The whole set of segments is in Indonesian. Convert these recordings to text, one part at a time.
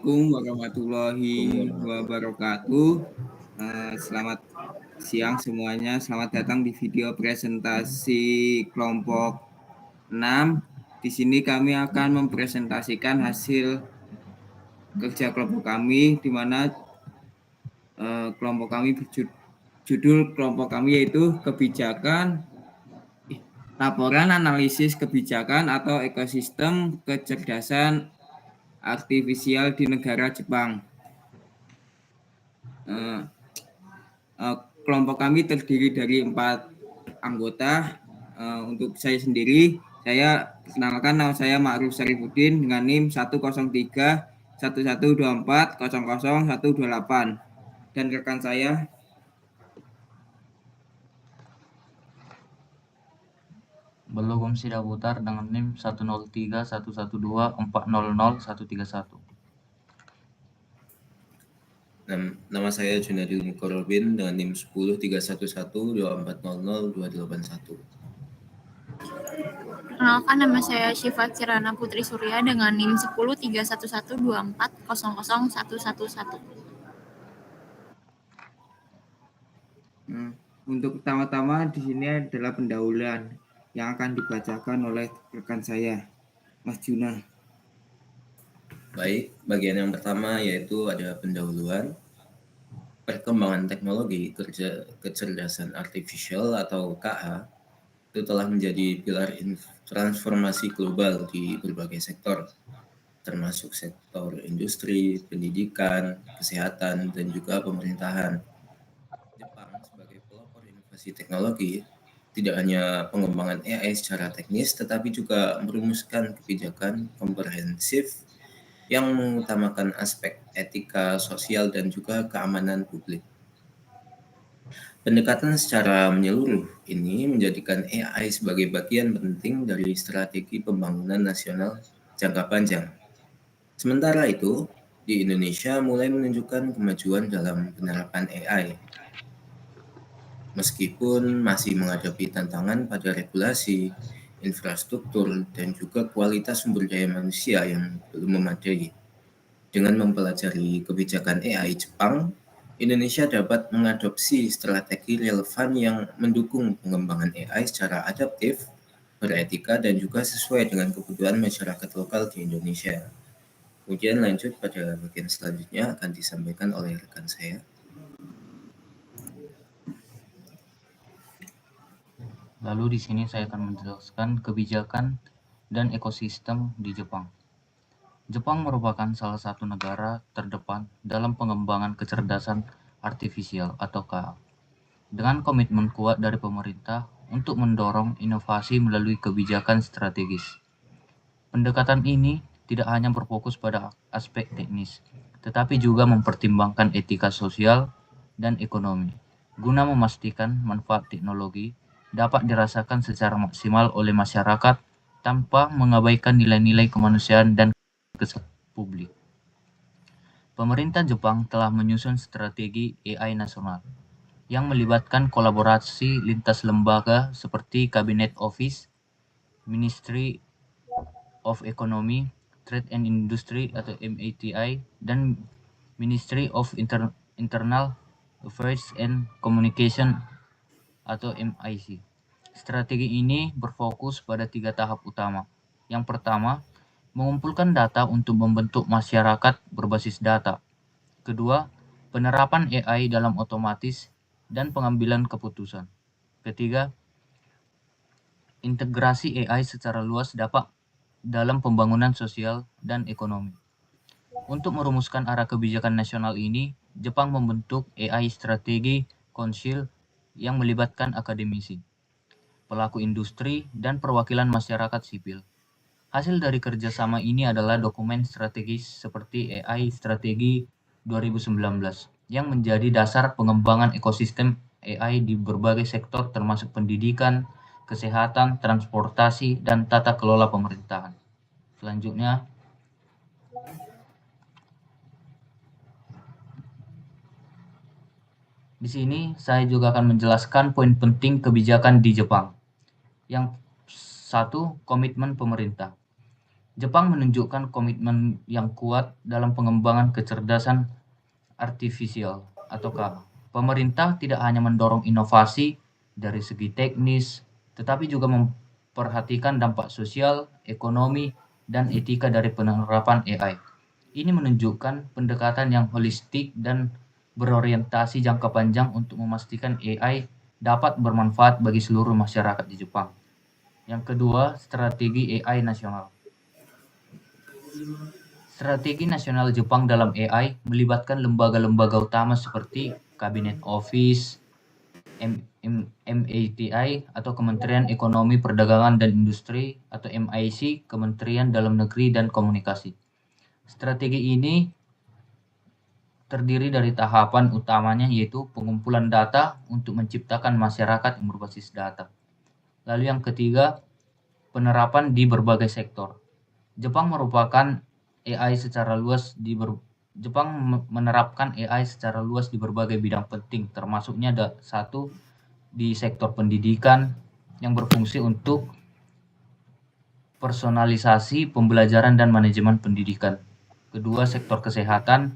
Assalamualaikum warahmatullahi wabarakatuh. Selamat siang semuanya. Selamat datang di video presentasi kelompok 6. Di sini kami akan mempresentasikan hasil kerja kelompok kami, di mana kelompok kami judul kelompok kami yaitu laporan analisis kebijakan atau ekosistem kecerdasan artifisial di negara Jepang. Kelompok kami terdiri dari 4 anggota. Untuk saya sendiri, saya perkenalkan, nama saya Ma'ruf Syarifuddin dengan NIM 103 1124 00128, dan rekan saya Belum Sidaputar dengan NIM 103 112 400 131. Nama saya Junadil Mukorobin dengan NIM 10 311 2400 281. Perkenalkan, nama saya Syifa Kirana Putri Surya dengan NIM 10 311 24 00 111. Untuk pertama-tama di sini adalah pendahuluan yang akan dibacakan oleh rekan saya, Mas Juna. Baik, bagian yang pertama yaitu ada pendahuluan. Perkembangan teknologi kecerdasan artifisial atau KA itu telah menjadi pilar transformasi global di berbagai sektor, termasuk sektor industri, pendidikan, kesehatan, dan juga pemerintahan. Jepang sebagai pelopor inovasi teknologi tidak hanya pengembangan AI secara teknis, tetapi juga merumuskan kebijakan komprehensif yang mengutamakan aspek etika, sosial, dan juga keamanan publik. Pendekatan secara menyeluruh ini menjadikan AI sebagai bagian penting dari strategi pembangunan nasional jangka panjang. Sementara itu, di Indonesia mulai menunjukkan kemajuan dalam penerapan AI. Meskipun masih menghadapi tantangan pada regulasi, infrastruktur, dan juga kualitas sumber daya manusia yang belum memadai. Dengan mempelajari kebijakan AI Jepang, Indonesia dapat mengadopsi strategi relevan yang mendukung pengembangan AI secara adaptif, beretika, dan juga sesuai dengan kebutuhan masyarakat lokal di Indonesia. Kemudian lanjut pada bagian selanjutnya akan disampaikan oleh rekan saya. Lalu di sini saya akan menjelaskan kebijakan dan ekosistem di Jepang. Jepang merupakan salah satu negara terdepan dalam pengembangan kecerdasan artifisial atau KA. Dengan komitmen kuat dari pemerintah untuk mendorong inovasi melalui kebijakan strategis. Pendekatan ini tidak hanya berfokus pada aspek teknis, tetapi juga mempertimbangkan etika sosial dan ekonomi, guna memastikan manfaat teknologi dapat dirasakan secara maksimal oleh masyarakat tanpa mengabaikan nilai-nilai kemanusiaan dan kesehatan publik. Pemerintah Jepang telah menyusun strategi AI nasional yang melibatkan kolaborasi lintas lembaga seperti Cabinet Office, Ministry of Economy, Trade and Industry atau MATI, dan Ministry of Internal Affairs and Communication atau MIC. Strategi ini berfokus pada 3 tahap utama. Yang pertama, mengumpulkan data untuk membentuk masyarakat berbasis data. Kedua, penerapan AI dalam otomatis dan pengambilan keputusan. Ketiga, integrasi AI secara luas dapat dalam pembangunan sosial dan ekonomi. Untuk merumuskan arah kebijakan nasional ini, Jepang membentuk AI Strategi Council yang melibatkan akademisi, pelaku industri, dan perwakilan masyarakat sipil. Hasil dari kerjasama ini adalah dokumen strategis seperti AI Strategi 2019 yang menjadi dasar pengembangan ekosistem AI di berbagai sektor termasuk pendidikan, kesehatan, transportasi, dan tata kelola pemerintahan. Selanjutnya, di sini saya juga akan menjelaskan poin penting kebijakan di Jepang. Yang satu, komitmen pemerintah. Jepang menunjukkan komitmen yang kuat dalam pengembangan kecerdasan artifisial atau KA. Pemerintah tidak hanya mendorong inovasi dari segi teknis, tetapi juga memperhatikan dampak sosial, ekonomi, dan etika dari penerapan AI. Ini menunjukkan pendekatan yang holistik dan berorientasi jangka panjang untuk memastikan AI dapat bermanfaat bagi seluruh masyarakat di Jepang. Yang kedua, strategi AI nasional. Strategi nasional Jepang dalam AI melibatkan lembaga-lembaga utama seperti Cabinet Office, MATI atau Kementerian Ekonomi Perdagangan dan Industri atau MIC, Kementerian Dalam Negeri dan Komunikasi. Strategi ini terdiri dari tahapan utamanya yaitu pengumpulan data untuk menciptakan masyarakat yang berbasis data. Lalu yang ketiga, penerapan di berbagai sektor. Jepang merupakan AI secara luas Jepang menerapkan AI secara luas di berbagai bidang penting, termasuknya satu di sektor pendidikan yang berfungsi untuk personalisasi pembelajaran dan manajemen pendidikan. Kedua, sektor kesehatan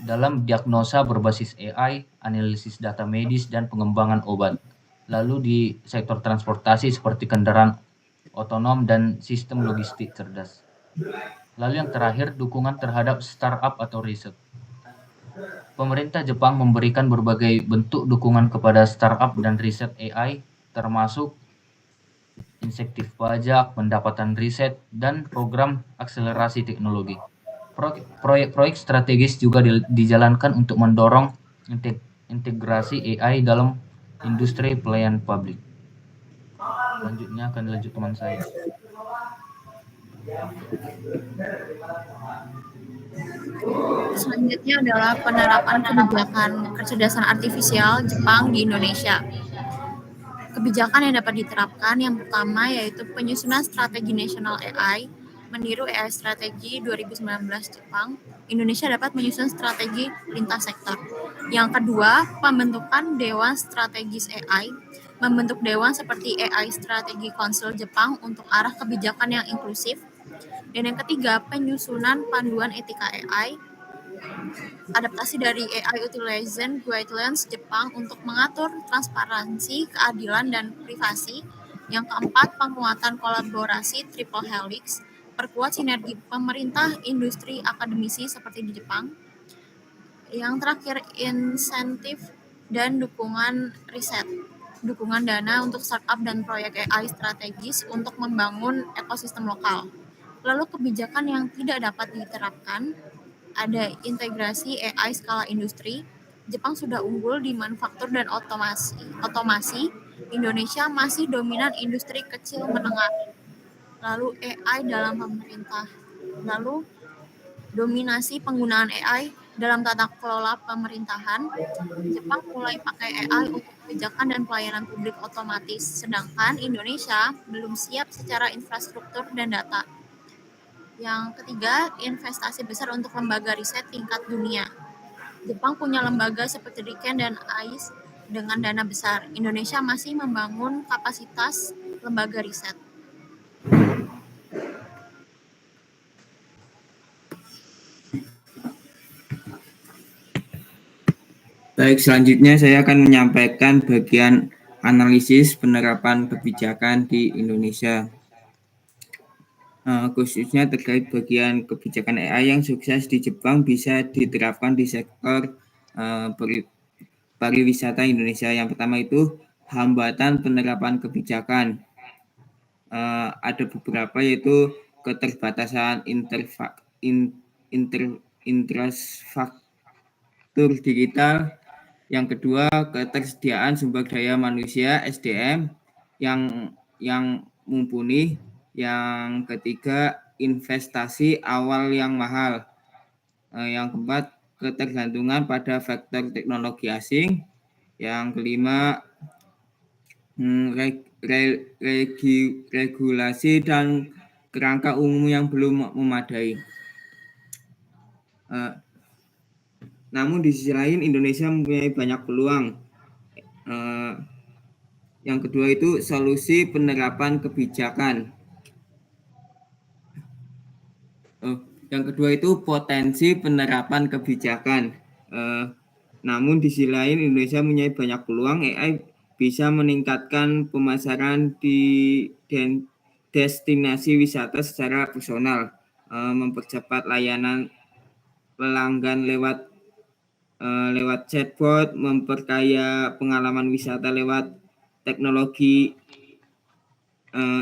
dalam diagnosa berbasis AI, analisis data medis, dan pengembangan obat. Lalu di sektor transportasi seperti kendaraan otonom dan sistem logistik cerdas. Lalu yang terakhir, dukungan terhadap startup atau riset. Pemerintah Jepang memberikan berbagai bentuk dukungan kepada startup dan riset AI, termasuk insentif pajak, pendapatan riset, dan program akselerasi teknologi. Proyek-proyek strategis juga dijalankan untuk mendorong integrasi AI dalam industri pelayanan publik. Selanjutnya akan dilanjut teman saya. Selanjutnya adalah penerapan kebijakan kecerdasan artifisial Jepang di Indonesia. Kebijakan yang dapat diterapkan yang pertama yaitu penyusunan strategi nasional AI, meniru AI strategi 2019 Jepang. Indonesia dapat menyusun strategi lintas sektor. Yang kedua, pembentukan Dewan Strategis AI, membentuk dewan seperti AI Strategi Council Jepang untuk arah kebijakan yang inklusif. Dan yang ketiga, penyusunan panduan etika AI, adaptasi dari AI Utilization Guidelines Jepang untuk mengatur transparansi, keadilan, dan privasi. Yang keempat, penguatan kolaborasi Triple Helix, perkuat sinergi pemerintah, industri, akademisi seperti di Jepang. Yang terakhir, insentif dan dukungan riset, dukungan dana untuk startup dan proyek AI strategis untuk membangun ekosistem lokal. Lalu kebijakan yang tidak dapat diterapkan, ada integrasi AI skala industri. Jepang sudah unggul di manufaktur dan otomasi. Indonesia masih dominan industri kecil menengah. Lalu AI dalam pemerintah. Lalu dominasi penggunaan AI dalam tata kelola pemerintahan. Jepang mulai pakai AI untuk kebijakan dan pelayanan publik otomatis, sedangkan Indonesia belum siap secara infrastruktur dan data. Yang ketiga, investasi besar untuk lembaga riset tingkat dunia. Jepang punya lembaga seperti RIKEN dan AIS dengan dana besar. Indonesia masih membangun kapasitas lembaga riset. Baik, selanjutnya saya akan menyampaikan bagian analisis penerapan kebijakan di Indonesia. Khususnya terkait bagian kebijakan AI yang sukses di Jepang bisa diterapkan di sektor pariwisata Indonesia. Yang pertama itu hambatan penerapan kebijakan. Ada beberapa yaitu keterbatasan infrastruktur digital. Yang kedua, ketersediaan sumber daya manusia (SDM) yang mumpuni. Yang ketiga, investasi awal yang mahal. Yang keempat, ketergantungan pada faktor teknologi asing. Yang kelima, regulasi dan kerangka umum yang belum memadai. Namun di sisi lain Indonesia mempunyai banyak peluang. Yang kedua itu solusi penerapan kebijakan. Yang kedua itu potensi penerapan kebijakan. Namun di sisi lain Indonesia punya banyak peluang. AI bisa meningkatkan pemasaran di destinasi wisata secara personal, mempercepat layanan pelanggan lewat chatbot, memperkaya pengalaman wisata lewat teknologi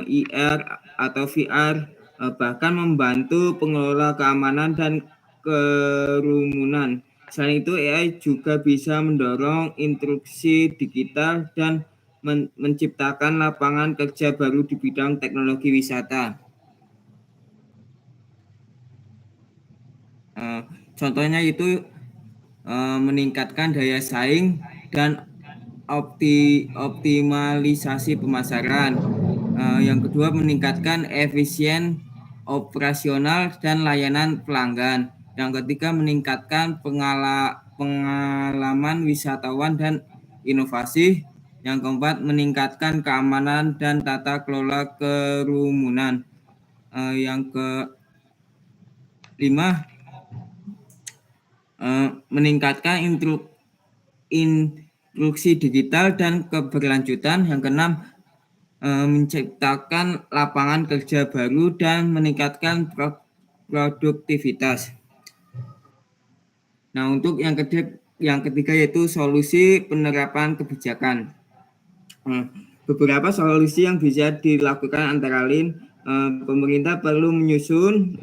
IR atau VR, bahkan membantu pengelola keamanan dan kerumunan. Selain itu, AI juga bisa mendorong interaksi digital dan menciptakan lapangan kerja baru di bidang teknologi wisata. Contohnya itu meningkatkan daya saing dan optimalisasi pemasaran. Yang kedua, meningkatkan efisien operasional dan layanan pelanggan. Yang ketiga, meningkatkan pengalaman wisatawan dan inovasi. Yang keempat, meningkatkan keamanan dan tata kelola kerumunan. Yang kelima, meningkatkan inklusi digital dan keberlanjutan. Yang keenam, menciptakan lapangan kerja baru dan meningkatkan produktivitas. Nah, untuk yang ketiga yaitu solusi penerapan kebijakan. Beberapa solusi yang bisa dilakukan antara lain, pemerintah perlu menyusun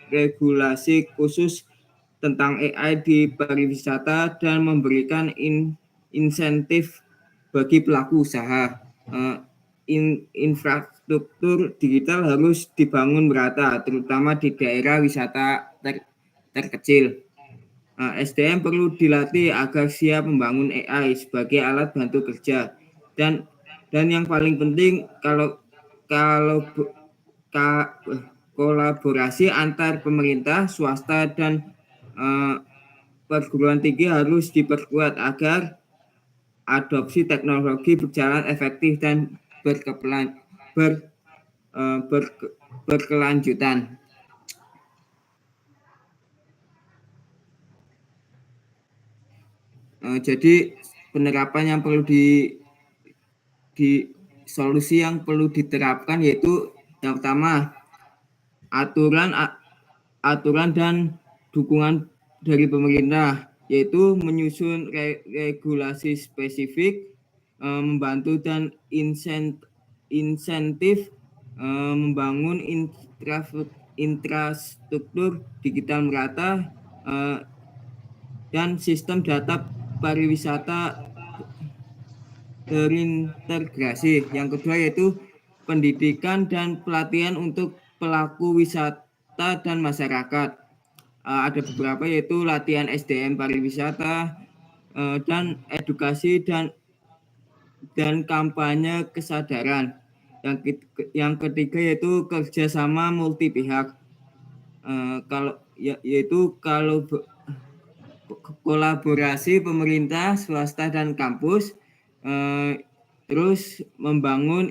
regulasi khusus tentang AI di pariwisata dan memberikan insentif bagi pelaku usaha. Infrastruktur digital harus dibangun merata, terutama di daerah wisata terkecil. SDM perlu dilatih agar siap membangun AI sebagai alat bantu kerja. Dan yang paling penting, kolaborasi antar pemerintah, swasta, dan perguruan tinggi harus diperkuat agar adopsi teknologi berjalan efektif dan berkelanjutan. Jadi penerapan yang perlu di solusi yang perlu diterapkan yaitu yang pertama, aturan dan dukungan dari pemerintah, yaitu menyusun regulasi spesifik, membantu dan insentif, membangun infrastruktur digital merata, dan sistem data pariwisata terintegrasi. Yang kedua yaitu pendidikan dan pelatihan untuk pelaku wisata dan masyarakat. Ada beberapa yaitu latihan SDM pariwisata, dan edukasi dan kampanye kesadaran. Yang ketiga yaitu kerjasama multi pihak. Yaitu kolaborasi pemerintah, swasta, dan kampus, terus membangun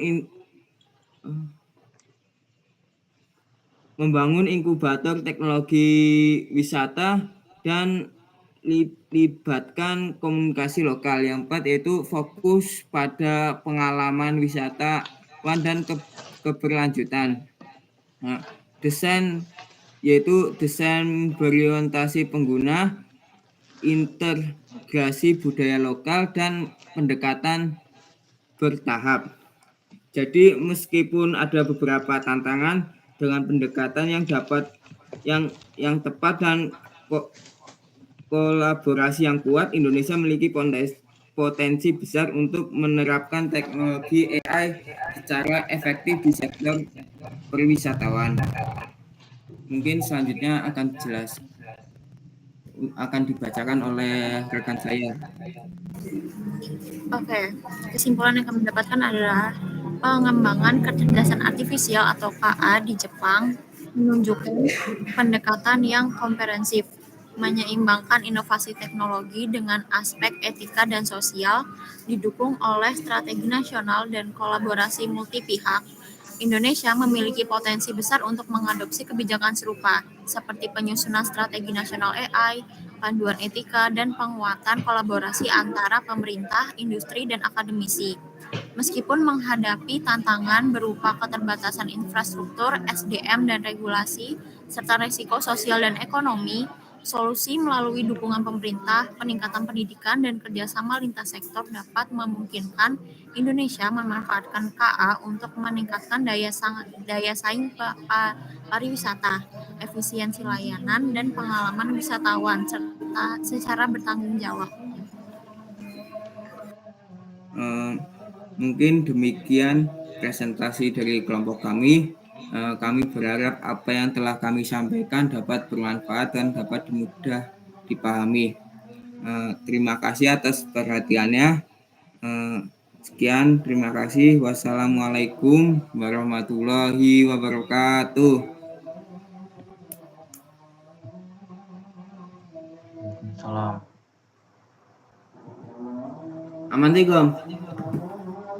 inkubator teknologi wisata dan libatkan komunikasi lokal. Yang keempat yaitu fokus pada pengalaman wisatawan dan keberlanjutan. Desain berorientasi pengguna, integrasi budaya lokal, dan pendekatan bertahap. Jadi meskipun ada beberapa tantangan, dengan pendekatan yang tepat dan kolaborasi yang kuat, Indonesia memiliki potensi besar untuk menerapkan teknologi AI secara efektif di sektor perwisatawan. Mungkin selanjutnya akan dibacakan oleh rekan saya. Oke, kesimpulan yang kami dapatkan adalah pengembangan kecerdasan artifisial atau KA di Jepang menunjukkan pendekatan yang komprehensif, menyeimbangkan inovasi teknologi dengan aspek etika dan sosial, didukung oleh strategi nasional dan kolaborasi multi pihak. Indonesia memiliki potensi besar untuk mengadopsi kebijakan serupa. seperti penyusunan strategi nasional AI, panduan etika, dan penguatan kolaborasi antara pemerintah, industri, dan akademisi. Meskipun menghadapi tantangan berupa keterbatasan infrastruktur, SDM, dan regulasi, serta risiko sosial dan ekonomi, solusi melalui dukungan pemerintah, peningkatan pendidikan, dan kerjasama lintas sektor dapat memungkinkan Indonesia memanfaatkan KA untuk meningkatkan daya saing pariwisata, efisiensi layanan, dan pengalaman wisatawan, serta secara bertanggung jawab. Mungkin demikian presentasi dari kelompok kami. Kami berharap apa yang telah kami sampaikan dapat bermanfaat dan dapat mudah dipahami. Terima kasih atas perhatiannya. Sekian, terima kasih. Wassalamualaikum warahmatullahi wabarakatuh. Salam. Aman, Gom.